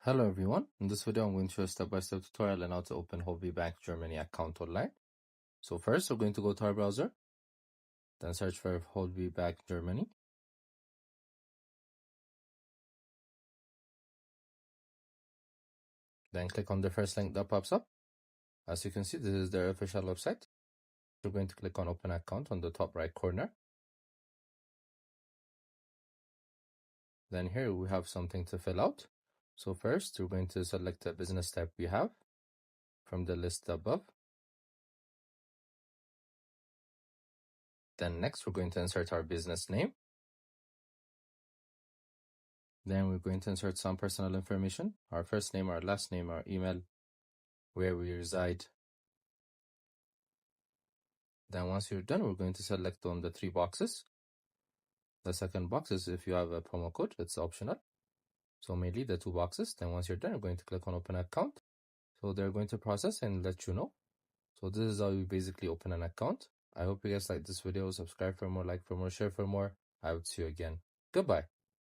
Hello everyone, in this video I'm going to show a step-by-step tutorial on how to open Holvi Bank Germany account online. So first we're going to go to our browser, then search for Holvi Bank Germany. Then click on the first link that pops up. As you can see, this is their official website. We're going to click on open account on the top right corner. Then here we have something to fill out. So first we're going to select the business type we have from the list above. Then next we're going to insert our business name. Then we're going to insert some personal information, our first name, our last name, our email, where we reside. Then once you're done, we're going to select on the 3 boxes. The second box is if you have a promo code, it's optional. So mainly the 2 boxes. Then once you're done, you're going to click on open account. So they're going to process and let you know. So this is how you basically open an account. I hope you guys like this video. Subscribe for more, like for more, share for more. I would see you again. Goodbye.